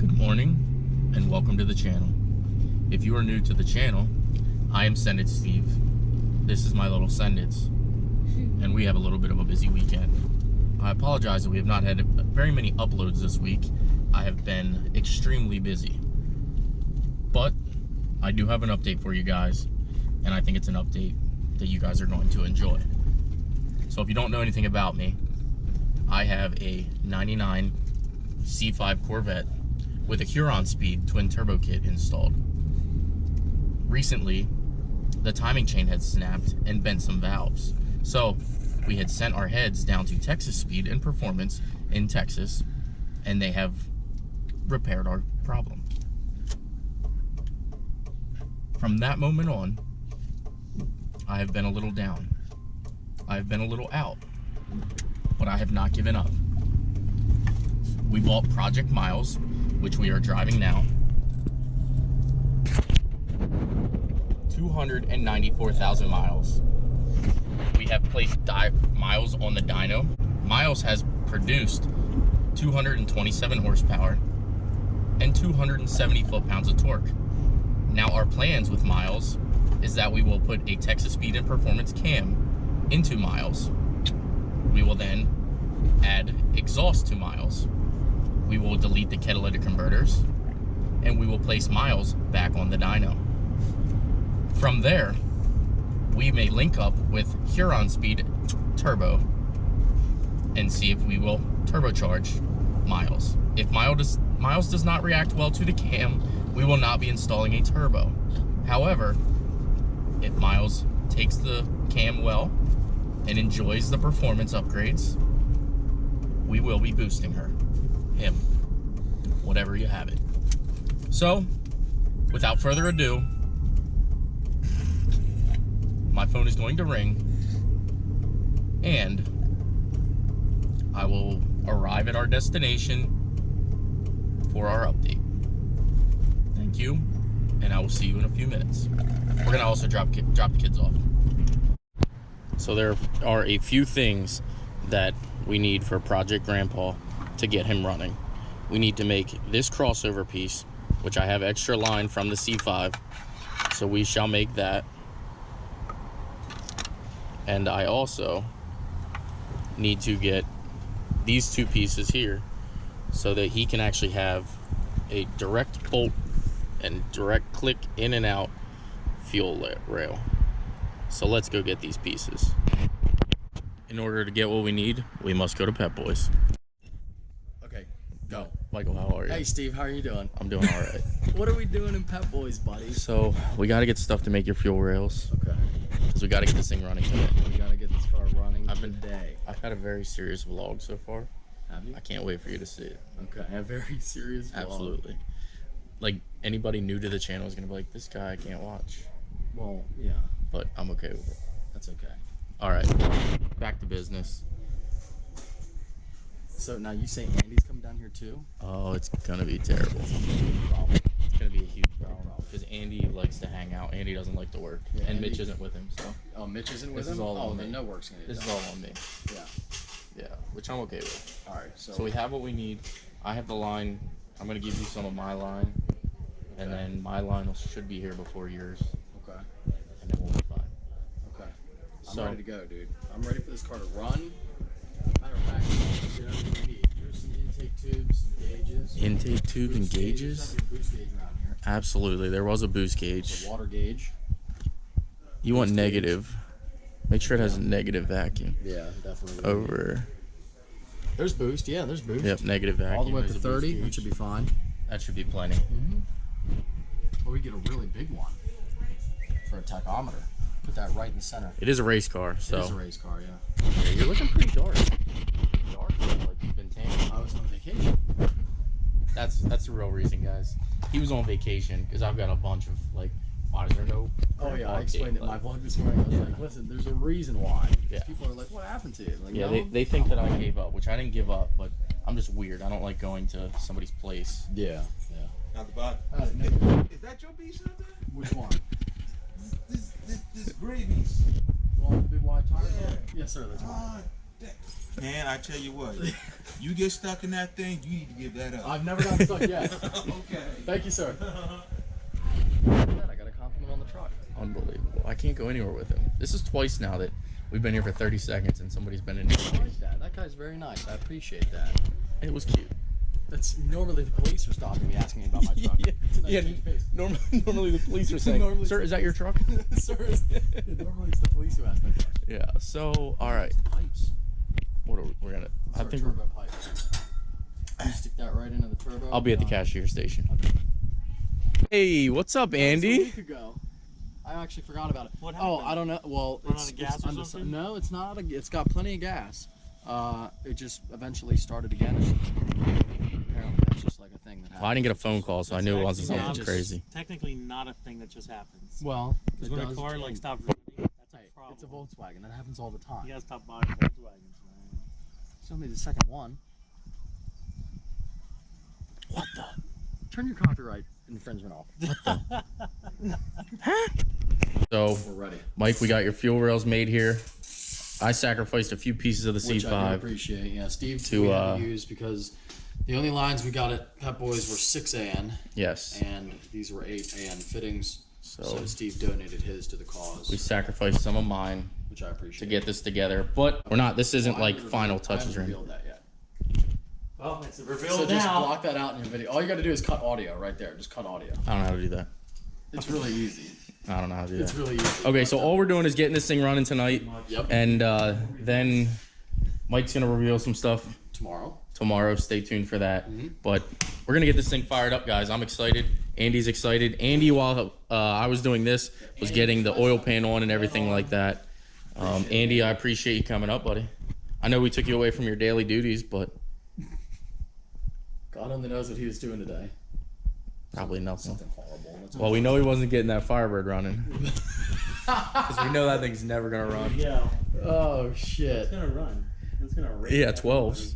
Good morning and welcome to the channel. If you are new to the channel, I am SendIt Steve. This is my little SendIts, and we have a little bit of a busy weekend. I apologize that we have not had very many uploads this week. I have been extremely busy, but I do have an update for you guys, and I think it's an update that you guys are going to enjoy. So if you don't know anything about me, I have a 99 C5 Corvette with a Huron Speed twin turbo kit installed. Recently, the timing chain had snapped and bent some valves. So we had sent our heads down to Texas Speed and Performance in Texas, and they have repaired our problem. From that moment on, I have been a little down. I have been a little out, but I have not given up. We bought Project Miles, which we are driving now. 294,000 miles. We have placed Miles on the dyno. Miles has produced 227 horsepower and 270 foot-pounds of torque. Now our plans with Miles is that we will put a Texas Speed and Performance cam into Miles. We will then add exhaust to Miles. We will delete the catalytic converters, and we will place Miles back on the dyno. From there, we may link up with Huron Speed Turbo and see if we will turbocharge Miles. If Miles does not react well to the cam, we will not be installing a turbo. However, if Miles takes the cam well and enjoys the performance upgrades, we will be boosting him, whatever you have it. So, without further ado, my phone is going to ring, and I will arrive at our destination for our update. Thank you, and I will see you in a few minutes. We're gonna also drop the kids off. So there are a few things that we need for Project Grandpa to get him running. We need to make this crossover piece, which I have extra line from the C5, so we shall make that. And I also need to get these two pieces here so that he can actually have a direct bolt and direct click in and out fuel rail. So let's go get these pieces. In order to get what we need, we must go to Pep Boys. Okay, go. Michael, how are you? Hey Steve, how are you doing? I'm doing all right. What are we doing in Pep Boys, buddy? So we got to get stuff to make your fuel rails. Okay. Because we got to get this thing running today. We gotta get this car running today. I've had a very serious vlog so far. Have you? I can't wait for you to see it. Okay, a very serious vlog. Absolutely. Like, anybody new to the channel is going to be like, this guy I can't watch. Well, yeah. But I'm okay with it. That's okay. All right, back to business. So now you say Andy's coming down here too? Oh, it's gonna be terrible. Problem. It's gonna be a huge problem because Andy likes to hang out. Andy doesn't like to work, Yeah, and Andy- Mitch isn't with him. So Oh, Mitch isn't with This is him? all Oh, on then me. no work's gonna get this is done. all on me. Yeah. Yeah, which I'm okay with. All right. So we have what we need. I have the line. I'm gonna give you some of my line, and Okay. then my line should be here before yours, Okay. and then we'll be fine. Okay. I'm So- ready to go, dude. I'm ready for this car to run. Matter of fact, you know what we need? There's some intake tubes, some gauges. Intake tube and Boost gauges. There's gotta be a boost gauge around here. Absolutely, there was a boost gauge. The water gauge. You want boost gauge. negative. Make sure it has a negative vacuum. Yeah, definitely. Over. There's boost. Yeah, there's boost. Yep, negative vacuum. All the way up to There's a boost 30. That gauge. should be fine. That should be plenty. Or we get a really big one for a tachometer. Put that right in the center. It is a race car, so It is a race car, yeah. yeah, you're looking pretty dark. Dark, like you've been tanning. I was on vacation. That's the real reason, guys. He was on vacation because I've got a bunch of like, why is there no? Oh yeah, I grandpa explained it cake? in my vlog this morning. I was Yeah. like, listen, there's a reason why. Yeah. People are like, what happened to you? Like, Yeah, no, they think that I gave up, which I didn't give up, but I'm just weird. I don't like going to somebody's place. Yeah, yeah. Not the bot. Is that your piece out there? Which one? This gray piece. The one with the big wide tires? Yeah. Yes, sir. That's one. Man, I tell you what, you get stuck in that thing, you need to give that up. I've never gotten stuck yet. Okay. Thank you, sir. I got a compliment on the truck. Unbelievable. I can't go anywhere with him. This is twice now that we've been here for 30 seconds and somebody's been in. I like that. That guy's very nice. I appreciate that. It was cute. That's normally the police are stopping me asking me about my truck. Yeah, normally the police are saying, "Sir, is that your truck?" Sir, normally it's the police who ask my truck. Yeah. So, all right. Pipes. What are we're gonna? I think turbo pipe. You stick that right into the turbo. I'll be at the cashier station. Okay. Hey, what's up, Andy? A week ago. I actually forgot about it. What happened? Oh, I don't know. Well, Run out of gas or under- something? No, it's not. It's got plenty of gas. It just eventually started again. Apparently, that's just like a thing that happens. Well, I didn't get a phone call, so I knew it wasn't Yeah, something just- crazy. Technically not a thing that just happens. Well, Because it when a does car change. like stops running, that's Hey, a problem. it's a Volkswagen. That happens all the time. You gotta stop buying Volkswagens, man. It's only the second one. What the? Turn your copyright infringement off. So, We're ready. Mike, we got your fuel rails made here. I sacrificed a few pieces of the Which I do C5. appreciate. Yeah, Steve, to, we had to use because the only lines we got at Pep Boys were 6 AN, Yes. and these were 8 AN fittings. So So Steve donated his to the cause, we sacrificed some of mine which I appreciate. to get this together, but we're not. This isn't I like haven't final revealed- touches I or haven't anything. revealed that yet. Well, it's So revealed just now. block that out in your video. All you got to do is cut audio right there. Just cut audio. I don't know how to do that. It's really easy. I don't know how to do It's that. really easy. Okay, so all we're doing is getting this thing running tonight, Yep. and then Mike's gonna reveal some stuff Tomorrow. tomorrow. Stay tuned for that. Mhm. But we're gonna get this thing fired up, guys. I'm excited. Andy's excited. Andy, while I was doing this, was getting the oil pan on and everything like that. Andy, I appreciate you coming up, buddy. I know we took you away from your daily duties, but God only knows what he was doing today. probably nothing. Something horrible. That's Well, we know he wasn't getting that Firebird running. Because we know that thing's never gonna run. Yeah, Oh it's shit. gonna run. It's gonna run. Yeah, 12s. It's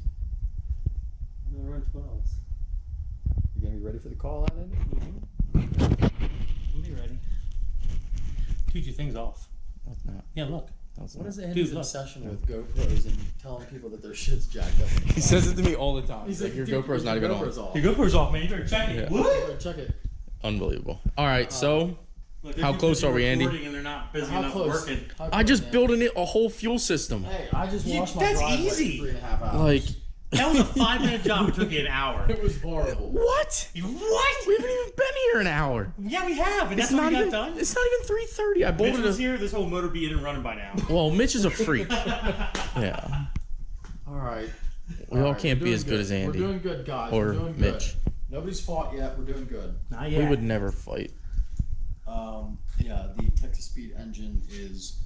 gonna run 12s. You gonna be ready for the call out, Andy? I'll be ready. Teach you things off. That's not. Yeah, look. That's What not. is Andy's Dude, look. obsession with GoPros and telling people that their shit's jacked up? He says it to me all the time. He's Like, your "Dude, GoPro's not even on. GoPro's off. Your GoPro's off, man. You better check it. Yeah. What? Check it. Unbelievable. All right, so Look, How they're close busy are we, Andy? recording And they're not busy How enough close? working. How I close, just Andy? built a whole fuel system. Hey, I just You- washed my that's driveway easy. for 3.5 hours. Like, That was a 5-minute job. It took you an hour. it was horrible. what? What? We haven't even been here an hour. Yeah, we have, and that's It's what not we got even. done. It's not even 3:30. I Mitch bolted was a. here, this whole motor be in and running by now. Well, Mitch is a freak. Yeah. All right. We all right, can't we're be doing as good as Andy. We're doing good, guys. Or we're doing Mitch. Good. Nobody's fought yet. We're doing good. Not We would never fight. Yeah, the Texas Speed engine is,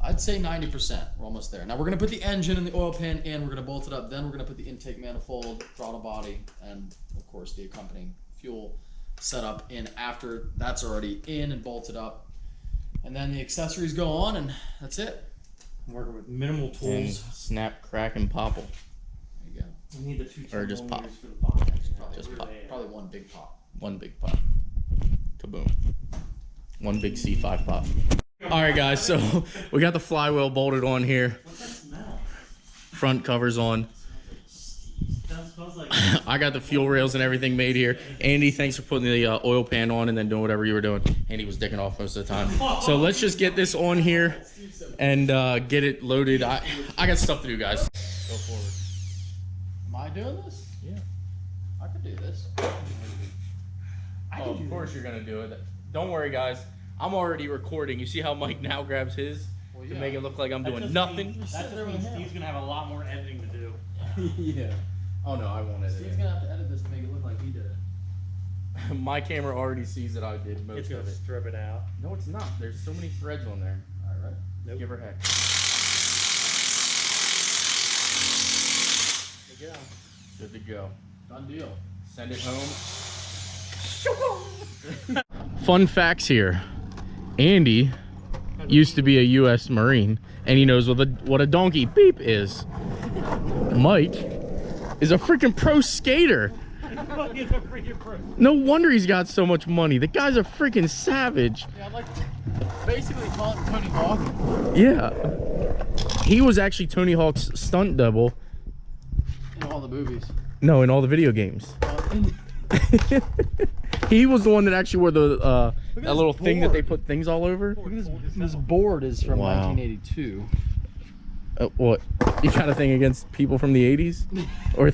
I'd say 90%. We're almost there. Now we're gonna put the engine and the oil pan in. We're gonna bolt it up. Then we're gonna put the intake manifold, throttle body, and of course the accompanying fuel setup in after that's already in and bolted up. And then the accessories go on, and that's it. I'm working with minimal And tools. snap, crack, and popple. There you go. We need the 2 Or just pop. thermometers for the pop. Probably, Just pop. probably one big pop. One big pop. Kaboom. One big C5 pop. All right, guys. So we got the flywheel bolted on here. What's that smell? Front covers on. That smells like. I got the fuel rails and everything made here. Andy, thanks for putting the oil pan on and then doing whatever you were doing. Andy was dicking off most of the time. So let's just get this on here and get it loaded. I got stuff to do, guys. Go forward. Am I doing this? Yeah. I could do this. Oh, of course you're gonna do it. Don't worry, guys. I'm already recording. You see how Mike now grabs his Well, to yeah. make it look like I'm That doing just nothing? Means, that just means Steve's gonna have a lot more editing to do. Yeah. Oh no, I won't edit Steve's gonna have to edit this to make it look like he did it. it. My camera already sees that I did It's most gonna of it. strip it out. No, it's not. There's so many threads on there. All right. Nope. Give her heck. Good job. Good to go. Done deal. Send it home. Fun facts here. Andy used to be a U.S. Marine, and he knows what a donkey beep is. Mike is a freaking pro skater. He's a freaking pro. No wonder he's got so much money. The guy's a freaking savage. Yeah, I'm like basically calling Tony Hawk. Yeah. He was actually Tony Hawk's stunt double. In all the movies. No, in all the video games. He was the one that actually wore the that little thing that they put things all over. Look at this board is from Wow. 1982. What? You got a thing against people from the 80s? Or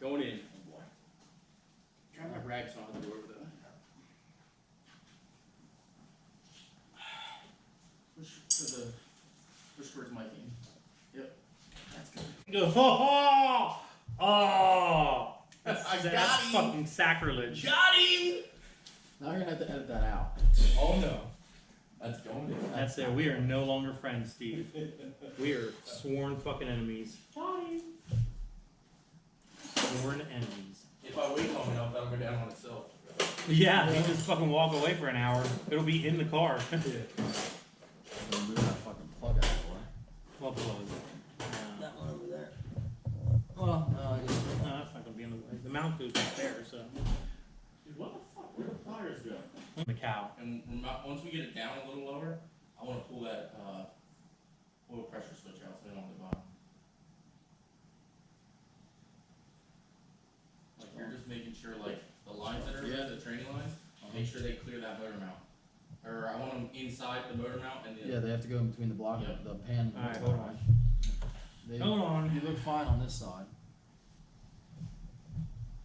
going in. Try my rags on the door with it. Push towards my team. Yep. That's good. Oh! That's got him. fucking sacrilege. Got him! Now you're gonna have to edit that out. Oh no. That's going in. That's it. We are no longer friends, Steve. We are sworn fucking enemies. Sworn enemies. If I wait long enough, that'll go down on itself. Yeah, you just fucking walk away for an hour. It'll be in the car. Move that fucking plug out of the way. What plug? That one over there. Well, no, I guess. No, that's not gonna be in the way. The mount goes up there, so. Dude, what the fuck? Where the pliers go? The cow. And once we get it down a little lower, I want to pull that oil pressure switch out so they don't have the bottom. Like you're just making sure like the lines that are the training lines, make sure they clear that motor mount. Or I want them inside the motor mount and Yeah, they have to go in between the block, Yep. the pan. And the Alright, motor. hold on. They, Hold on. You look fine on this side.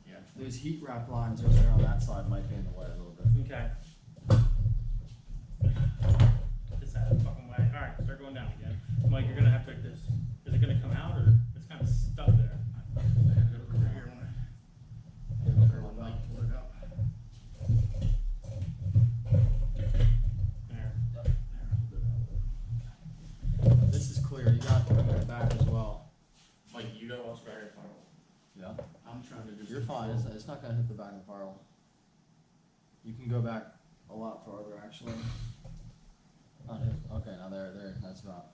yeah. Those heat wrap lines over there on that side might be in the way a little bit. Okay. Just that fucking way. Alright, start going down again. Mike, you're gonna have to this. Is it gonna come out or it's kind of stuck there? There. This is clear. You got to go back as well. Like you gotta watch battery firewall. Yeah. I'm trying to do. You're fine. It's not gonna hit the back of the firewall. You can go back a lot farther actually. Not hit. Okay, now there. That's about.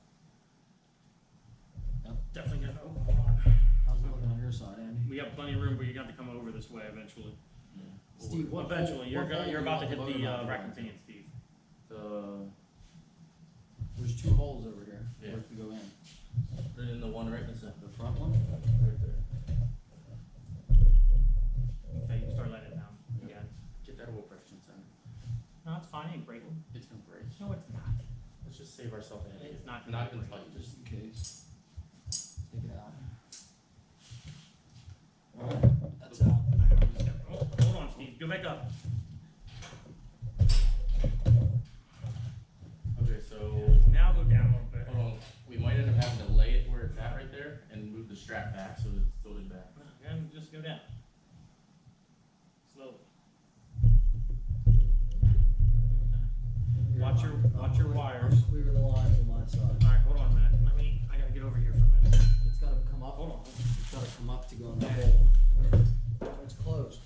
Definitely gonna. Oh, hold on. How's it looking on your side, Andy? We got plenty of room, but you got to come over this way eventually. Steve, what Eventually, hole- what hole you're do about to you hit want the motor mount rack going and pinion, Steve. There's two holes over here Yeah. where it can go in. Put it in the one right in the center. The front one? Right there. Okay, you can start letting it down again. Get that oil pressure inside. No, it's fine. It ain't breaking. It's gonna break. No, it's not. Let's just save ourselves a headache. It's not Not gonna gonna break. tight. Just In case. Take it out. That's out. Oh, hold on, Steve. Go back up. Okay, so Now go down a little bit. hold on. We might end up having to lay it where it's at right there and move the strap back so it's tilted back. And just go down. Slowly. Watch your wires. Clear the lines on my side. Alright, hold on a minute. I gotta get over here for a minute. It's gotta come up. Hold on. It's gotta come up to go in the hole. It's closed.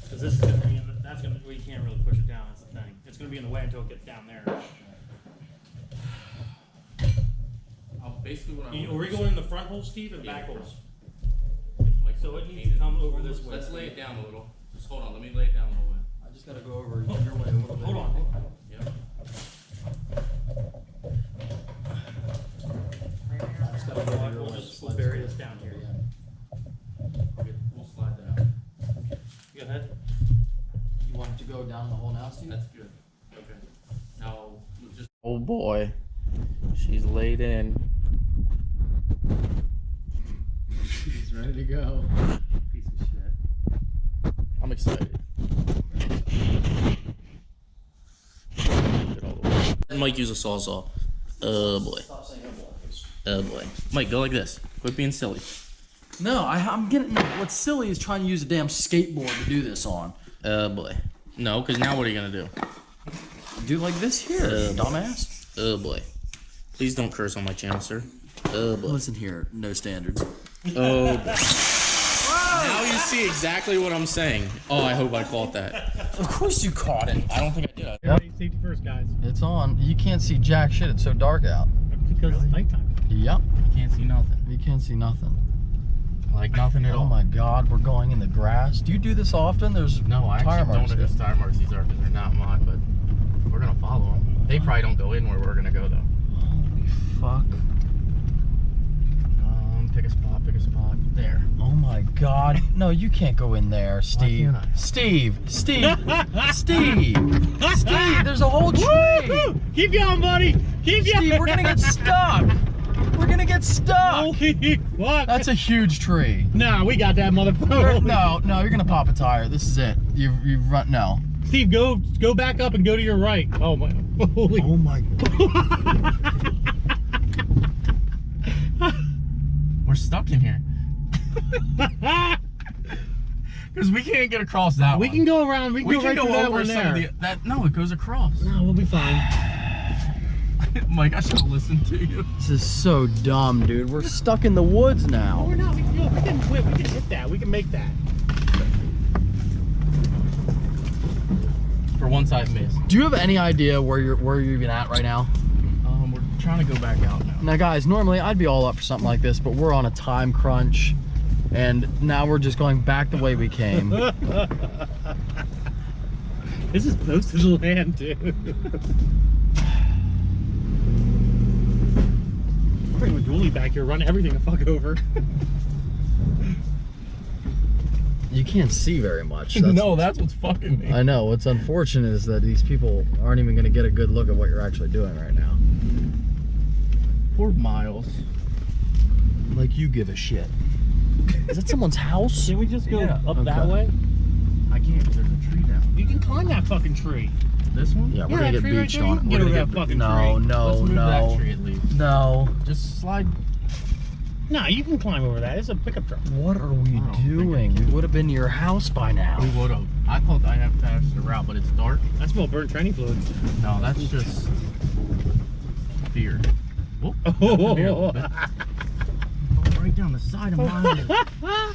Cause this is gonna be in the, that's gonna, well, you can't really push it down, that's the thing. It's gonna be in the way until it gets down there. Basically what I'm Are we going in the front hole, Steve, or the back Yeah, holes? like So it needs to come over this way. Let's lay it down a little. Just hold on. Let me lay it down a little bit. I just gotta go over your way a little bit. Hold on. Yep. I just gotta go over your We'll way. just, we'll bury this down here. Okay, we'll slide that out. You go ahead. You want it to go down the hole now, Steve? That's good. Okay. Now we'll just. Oh boy, she's laid in. He's ready to go. Piece of shit. I'm excited. Mike, use a sawzall. Oh boy. Stop saying it. Oh boy. Mike, go like this. Quit being silly. No, I'm getting. What's silly is trying to use a damn skateboard to do this on. Oh boy. No, because now what are you gonna do? Do like this here, dumbass. Oh boy. Please don't curse on my channel, sir. Oh boy. Listen here, no standards. Oh boy. Now you see exactly what I'm saying. Oh, I hope I caught that. Of course you caught it. I don't think I did. Everybody safety first, guys. It's on. You can't see jack shit. It's so dark out. Because it's nighttime. Yep. You can't see nothing. You can't see nothing. Like nothing at Oh all. my God, we're going in the grass. Do you do this often? There's No, I tire actually don't marks know here. whose tire marks these are because they're not mine, but We're gonna follow them. They probably don't go in where we're gonna go though. Holy fuck. Pick a spot. There. Oh my god. No, you can't go in there, Steve. Why can't I? Steve, there's a whole tree. Woo-hoo! Keep going, buddy. Keep going. Steve, we're gonna get stuck. We're gonna get stuck. Holy fuck. That's a huge tree. Nah, we got that motherfucker. No, you're gonna pop a tire. This is it. You've run, no. Steve, go back up and go to your right. Oh my, holy. Oh my god. We're stuck in here. Because we can't get across that We one. can go around. We can go right through that over one some there. of the. No, it goes across. No, we'll be fine. Mike, I should have listened to you. This is so dumb, dude. We're stuck in the woods No, now. we're not. We can hit that. We can make that. For once I've missed. Do you have any idea where you're even at right now? We're trying to go back out now. Now guys, normally I'd be all up for something like this, but we're on a time crunch and now we're just going back the way we came. This is postage land, dude. Bring with Julie back here, run everything the fuck over. You can't see very much. No, that's what's fucking me. I know. What's unfortunate is that these people aren't even going to get a good look at what you're actually doing right now. Poor Miles. Like you give a shit. Is that someone's house? Can we just go Yeah, up okay. that way? I can't because there's a tree down. You can climb that fucking tree. This one? Yeah, we're Yeah, gonna that get tree right beached there, you on it. can We're get gonna over that fucking no, tree. no, Let's move no, that tree at least. no. Just slide. Nah, you can climb over that. It's a pickup truck. What are we I don't think doing? We would have been to your house by now. We would have. I thought I have passed the route, but it's dark. I smell burnt training fluid. No, that's just fear. Whoop. Oh. Oh, right down the side of mine.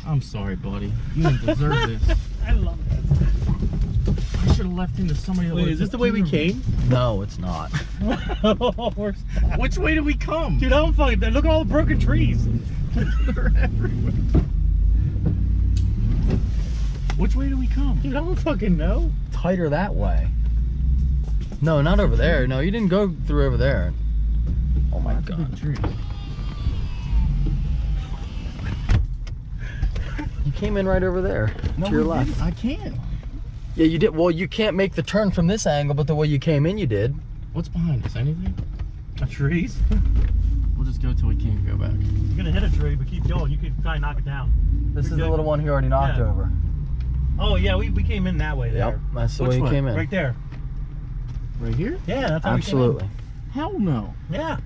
I'm sorry, buddy. You didn't deserve this. I love this. I should have left him to somebody that Wait, would've is this the took way we care of came? No, it's not. We're stuck. me. Which way did we come? Dude, I'm fucking. Look at all the broken trees. They're everywhere. Which way do we come? Dude, I don't fucking know. Tighter that way. No, not over there. No, you didn't go through over there. Oh my That's a god. big tree. You came in right over there. No, to your we left. didn't. I can't. Yeah, you did. Well, you can't make the turn from this angle, but the way you came in, you did. What's behind us? Anything? Trees? We'll just go till we can't go back. You're gonna hit a tree, but keep going. You can try and knock it down. This We're is the good. little one he already knocked Yeah. over. Oh yeah, we came in that way there. Yep, that's the Which way you way? came in. Right there. Right here? Yeah, that's how Absolutely. Hell no. we came in. Yeah.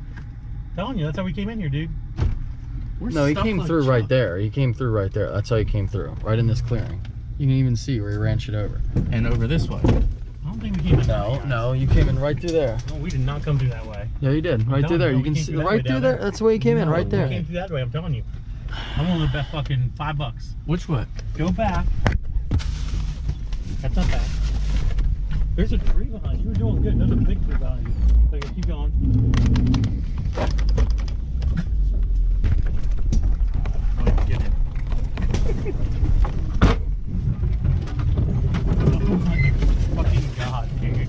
Telling you, that's how we came in here, dude. We're No, he stuck came like through right Chuck. there. He came through right there. That's how he came through. Right in this clearing. You can even see where he ran shit over. And over this way. I don't think we came in that way, No, guys. no, you came in right through there. No, we did not come through that way. Yeah, you did. Right No, through there. no, You we can came see through that way right through down there. there. That's the way he came in, No, right We there. came through that way, I'm telling you. I'm willing to bet fucking $5. Which way? Go back. That's not bad. There's a tree behind you. You're doing good. There's a big tree behind you. Okay, keep going. Oh, get in. Oh my fucking god, dude.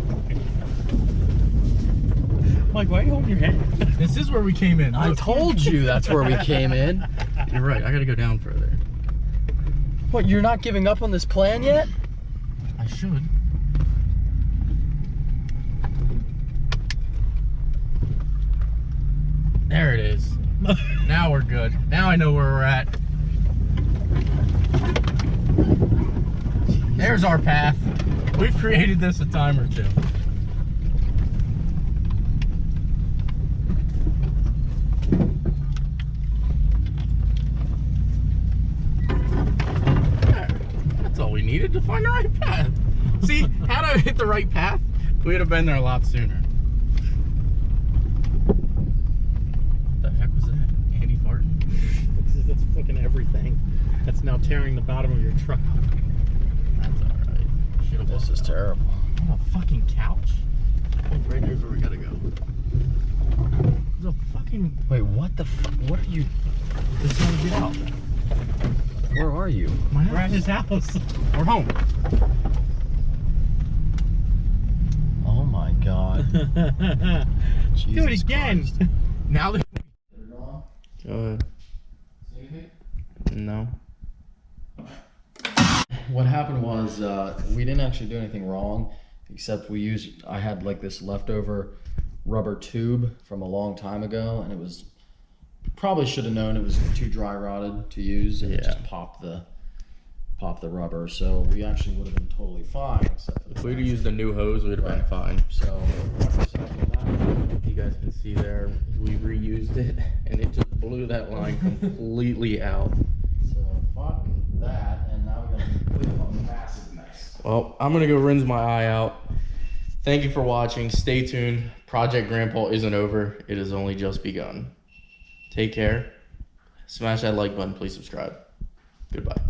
Mike, why are you holding your head? This is where we came in. I Look. told you that's where we came in. You're right. I gotta go down further. What, you're not giving up on this plan yet? I should. There it is. Now we're good. Now I know where we're at. There's our path. We've created this a time or two. There. That's all we needed to find the right path. See, had I hit the right path, we would have been there a lot sooner. What the heck was that? Andy farting? That's fucking everything. That's now tearing the bottom of your truck. That's alright. Should've This walked is out. terrible. On a fucking couch? Oh, right there's where we gotta go. There's a fucking... Wait, what the fuck? What are you? This is how we get out. Where are you? My We're at house. his house. We're home. Oh my god. Do it again. Now that Go ahead. No. What happened was we didn't actually do anything wrong, except I had like this leftover rubber tube from a long time ago, and it was probably should have known it was too dry rotted to use, and it just popped the rubber. So we actually would have been totally fine, except for the If we'd have used a new hose, we'd have been fine. So You guys can see there, we reused it, and it just blew that line completely out. so fuck that, and now we're gonna clean up a massive mess. Well, I'm gonna go rinse my eye out. Thank you for watching. Stay tuned. Project Grandpa isn't over. It has only just begun. Take care. Smash that like button. Please subscribe. Goodbye.